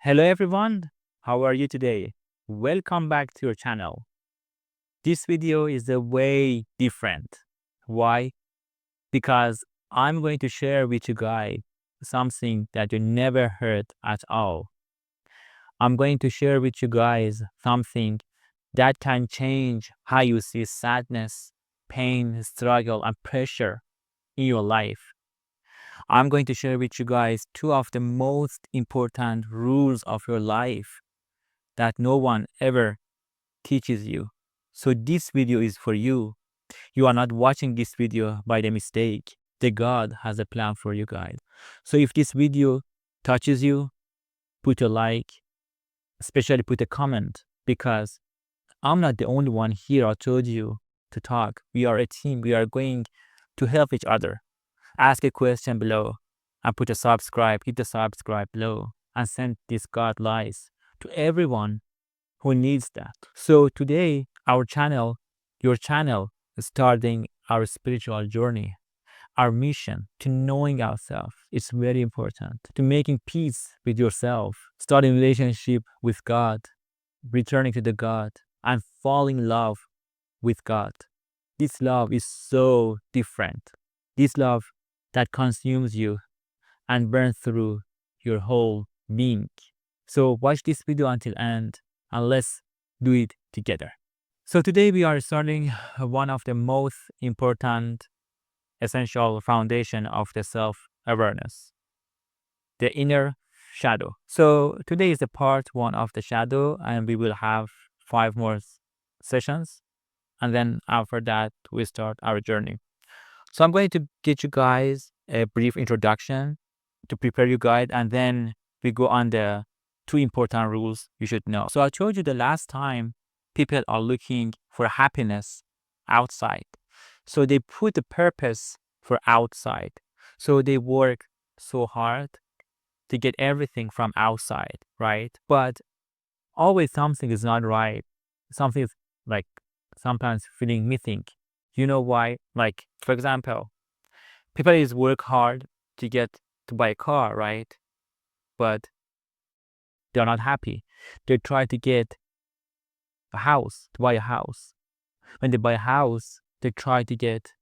Hello everyone, how are you today? Welcome back to your channel. This video is a way different. Why? Because I'm going to share with you guys something that you never heard at all. I'm going to share with you guys something that can change how you see sadness, pain, struggle, and pressure in your life. I'm going to share with you guys two of the most important rules of your life that no one ever teaches you. So this video is for you. You are not watching this video by the mistake. The God has a plan for you guys. So if this video touches you, put a like, especially put a comment, because I'm not the only one here. I told you to talk. We are a team. We are going to help each other. Ask a question below and put a subscribe, hit the subscribe below and send this God lies to everyone who needs that. So today, our channel, your channel, is starting our spiritual journey, our mission to knowing ourselves. It's very important to making peace with yourself, starting relationship with God, returning to the God, and falling in love with God. This love is so different. This love that consumes you and burns through your whole being. So watch this video until end and let's do it together. So today we are starting one of the most important essential foundation of the self-awareness, the inner shadow. So today is the part one of the shadow and we will have 5 more sessions. And then after that, we start our journey. So I'm going to get you guys a brief introduction to prepare you guys, and then we go on the 2 important rules you should know. So I told you the last time people are looking for happiness outside. So they put the purpose for outside. So they work so hard to get everything from outside, right? But always something is not right. Something is like sometimes feeling missing. You know why? Like, for example, people is work hard to get to buy a car, right? But they're not happy. They try to get a house, to buy a house. When they buy a house, they try to get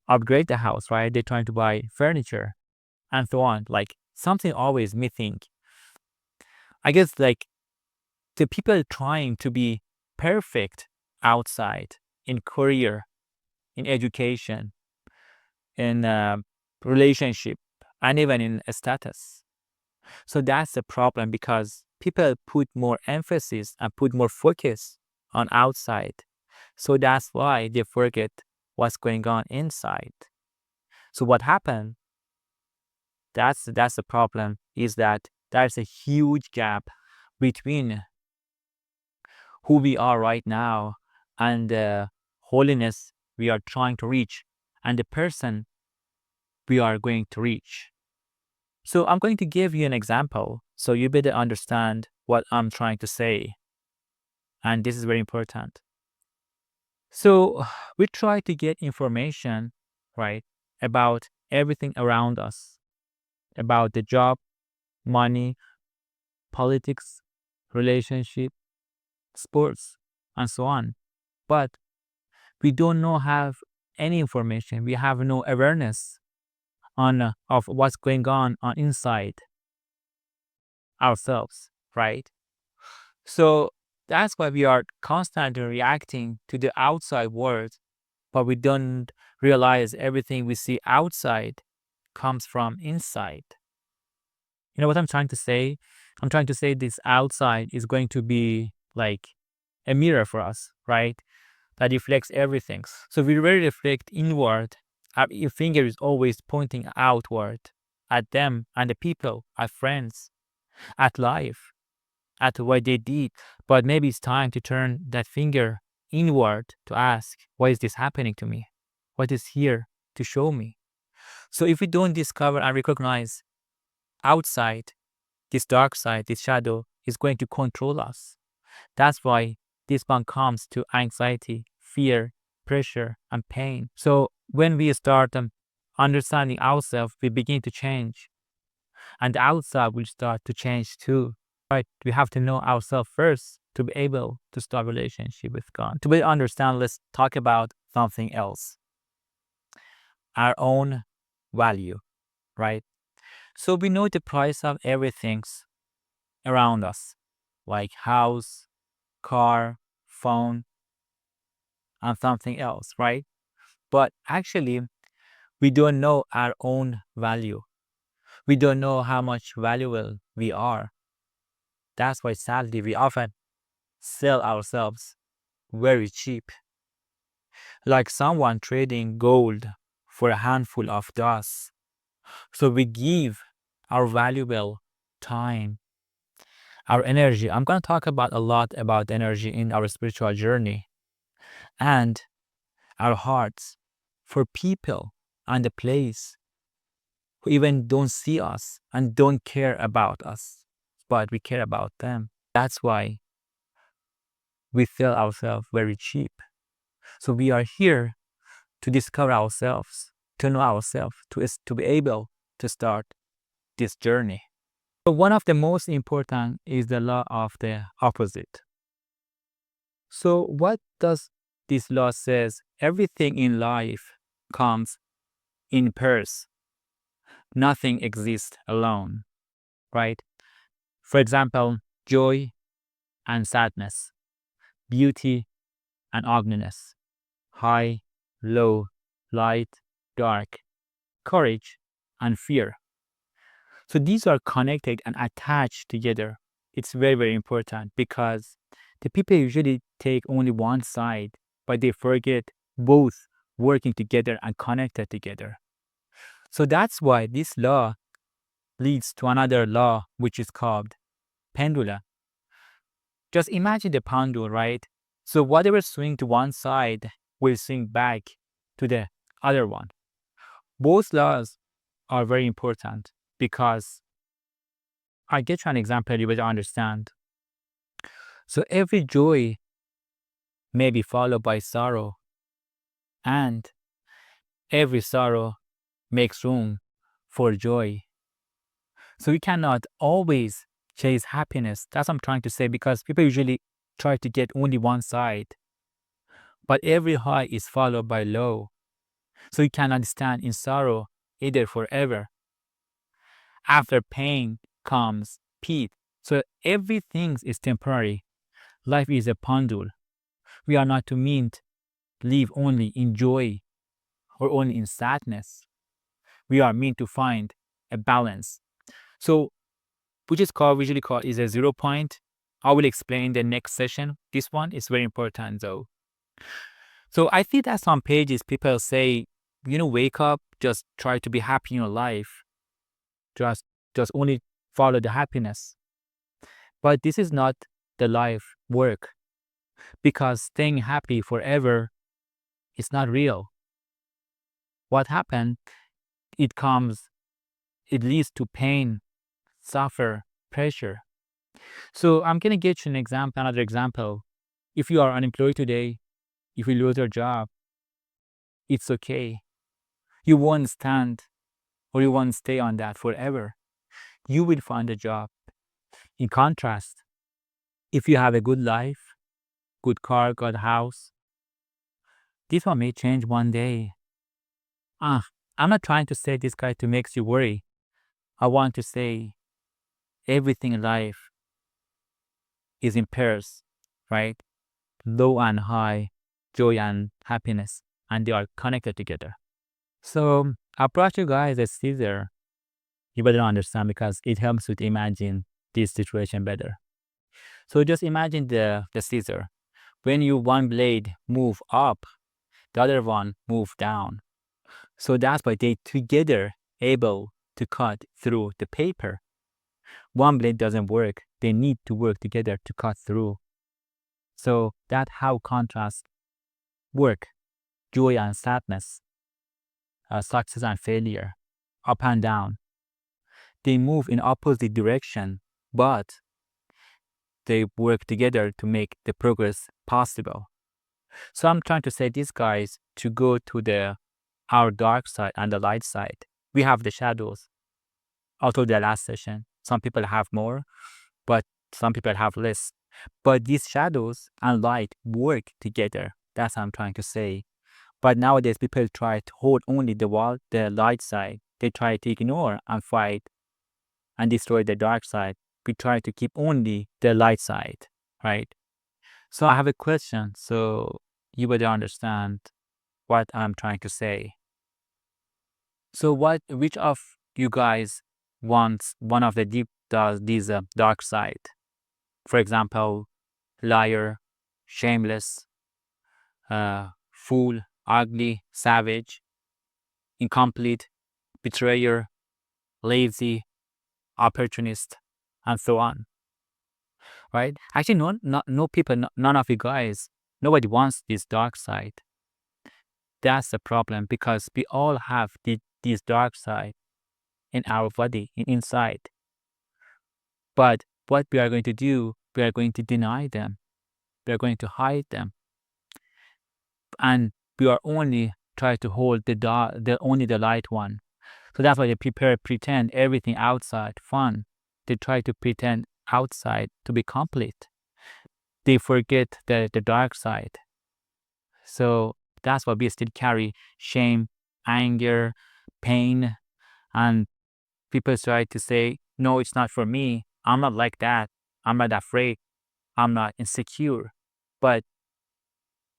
upgrade the house, right? They're trying to buy furniture and so on. Like something always missing. I guess like the people trying to be perfect outside in career, in education, in relationship, and even in a status. So that's the problem because people put more emphasis and put more focus on outside. So that's why they forget what's going on inside. So what happened? That's the problem is that there's a huge gap between who we are right now and the holiness we are trying to reach and the person we are going to reach. So I'm going to give you an example so you better understand what I'm trying to say. And this is very important. So we try to get information, right, about everything around us, about the job, money, politics, relationship, sports, and so on. But we don't know have any information. We have no awareness on of what's going on inside ourselves, right? So that's why we are constantly reacting to the outside world, but we don't realize everything we see outside comes from inside. You know what I'm trying to say? I'm trying to say this outside is going to be like a mirror for us, right? That reflects everything. So we really reflect inward. Your finger is always pointing outward at them and the people, at friends, at life, at what they did. But maybe it's time to turn that finger inward to ask, why is this happening to me? What is here to show me? So if we don't discover and recognize outside, this dark side, this shadow is going to control us. That's why this one comes to anxiety, fear, pressure, and pain. So when we start understanding ourselves, we begin to change. and the outside will start to change too. Right? We have to know ourselves first to be able to start relationship with God. To be understand, let's talk about something else. Our own value, right? So we know the price of everything around us, like house, car, phone, and something else, right? But actually, we don't know our own value. We don't know how much valuable we are. That's why sadly we often sell ourselves very cheap, like someone trading gold for a handful of dust. So we give our valuable time, our energy. I'm going to talk about a lot about energy in our spiritual journey, and our hearts for people and the place who even don't see us and don't care about us, but we care about them. That's why we sell ourselves very cheap. So we are here to discover ourselves, to know ourselves, to be able to start this journey. So one of the most important is the law of the opposite. So what does this law says? Everything in life comes in pairs. Nothing exists alone, right? For example, joy and sadness, beauty and ugliness, high, low, light, dark, courage and fear. So these are connected and attached together. It's very, very important because the people usually take only one side, but they forget both working together and connected together. So that's why this law leads to another law, which is called pendulum. Just imagine the pendulum, right? So whatever swing to one side will swing back to the other one. Both laws are very important because I'll get you an example you will understand. So every joy may be followed by sorrow, and every sorrow makes room for joy. So we cannot always chase happiness. That's what I'm trying to say, because people usually try to get only one side. But every high is followed by low. So you cannot stand in sorrow either forever. After pain comes peace. So everything is temporary. Life is a pendulum. We are not to meant live only in joy or only in sadness. We are meant to find a balance. So which is called usually called is a 0 point. I will explain the next session. This one is very important though. So I see that some pages people say, wake up, just try to be happy in your life. Just only follow the happiness. But this is not the life work, because staying happy forever is not real. What happened? It leads to pain, suffer, pressure. So I'm gonna get you another example. If you are unemployed today, if you lose your job, it's okay. You won't stand or you won't stay on that forever. You will find a job. In contrast, if you have a good life, good car, good house, this one may change one day. I'm not trying to say this guy to make you worry. I want to say everything in life is in pairs, right? Low and high, joy and happiness, and they are connected together. So I brought you guys a scissor. You better understand because it helps you to imagine this situation better. So just imagine the scissor. When you one blade move up, the other one move down. So that's why they together able to cut through the paper. One blade doesn't work. They need to work together to cut through. So that's how contrast work. Joy and sadness, success and failure, up and down. They move in opposite direction, but they work together to make the progress possible. So I'm trying to say these guys to go to our dark side and the light side. We have the shadows. although the last session, some people have more, but some people have less. But these shadows and light work together. That's what I'm trying to say. But nowadays, people try to hold only the light side. They try to ignore and fight and destroy the dark side. We try to keep only the light side, right? So I have a question, so you would understand what I'm trying to say. So which of you guys wants one of the these dark side? For example, liar, shameless, fool, ugly, savage, incomplete, betrayer, lazy, opportunist, and so on. Right? Actually, no people, none of you guys, nobody wants this dark side. That's the problem, because we all have this dark side in our body, inside. But what we are going to do, we are going to deny them. We are going to hide them. And we are only try to hold only the light one. So that's why they pretend everything outside fun. They try to pretend outside to be complete. They forget the dark side. So that's why we still carry shame, anger, pain, and people try to say, no, it's not for me. I'm not like that. I'm not afraid. I'm not insecure. But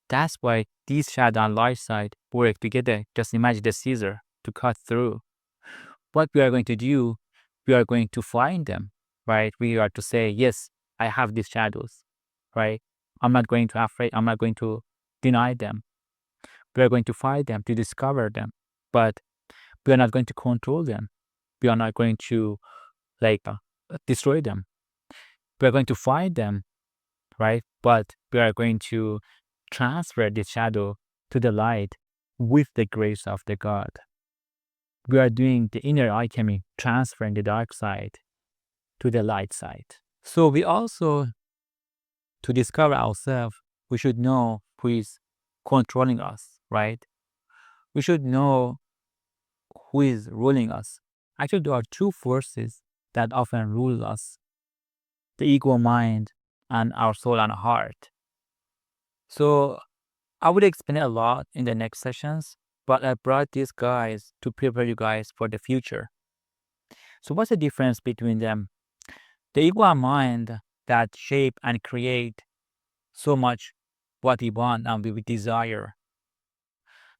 that's why these shadow and light side work together. Just imagine the scissor to cut through. What we are going to do, we are going to find them, right? We are to say, yes, I have these shadows, right? I'm not going to afraid. I'm not going to deny them. We are going to find them, to discover them, but we are not going to control them. We are not going to destroy them. We are going to find them, right? But we are going to transfer the shadow to the light with the grace of the God. We are doing the inner alchemy, transferring the dark side to the light side. So we also, to discover ourselves, we should know who is controlling us, right? We should know who is ruling us. Actually, there are two forces that often rule us: the ego mind and our soul and heart. So I would explain a lot in the next sessions, but I brought these guys to prepare you guys for the future. So what's the difference between them? The ego and mind that shape and create so much what we want and we desire.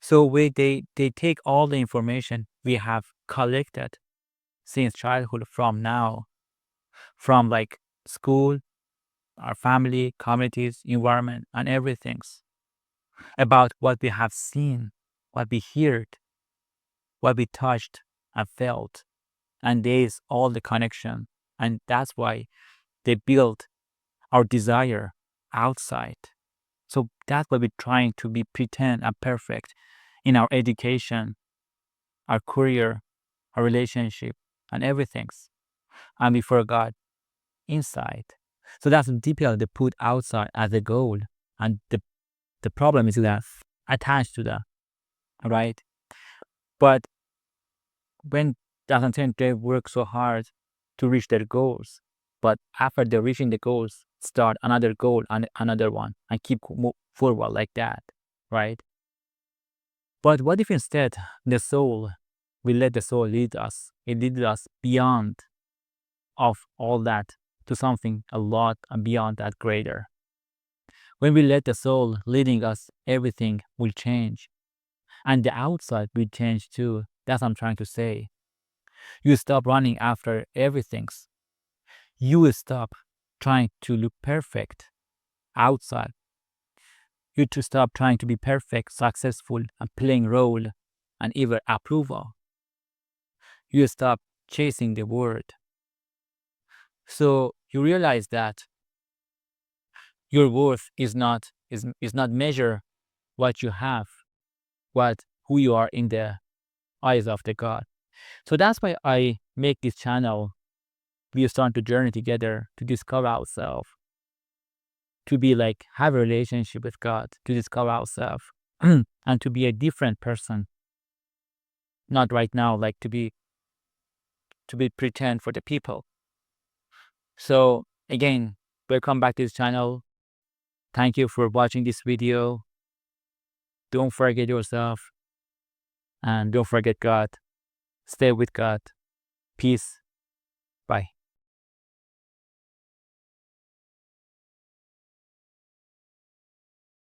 So they take all the information we have collected since childhood, from now, from like school, our family, communities, environment, and everything, about what we have seen, what we heard, what we touched and felt. And there's all the connection. And that's why they build our desire outside. So that's why we're trying to be pretend and perfect in our education, our career, our relationship, and everything. And we forgot inside. So that's the people they put outside as a goal. And the problem is that attached to that, right? But when doesn't think they work so hard to reach their goals, but after they're reaching the goals, start another goal and another one and keep forward like that, right? But what if instead the soul, we let the soul lead us? It leads us beyond of all that to something a lot beyond that greater. When we let the soul leading us, everything will change. And the outside will change too. That's what I'm trying to say. You stop running after everything. You will stop trying to look perfect outside. You to stop trying to be perfect, successful, and playing role and even approval. You stop chasing the word. So you realize that your worth is not measure what you have, what who you are in the eyes of the God. So that's why I make this channel. We start to journey together to discover ourselves, to be like have a relationship with God, to discover ourselves, and to be a different person. Not right now, like to be to be pretend for the people. So again, welcome back to this channel. Thank you for watching this video. Don't forget yourself and don't forget God. Stay with God. Peace. Bye.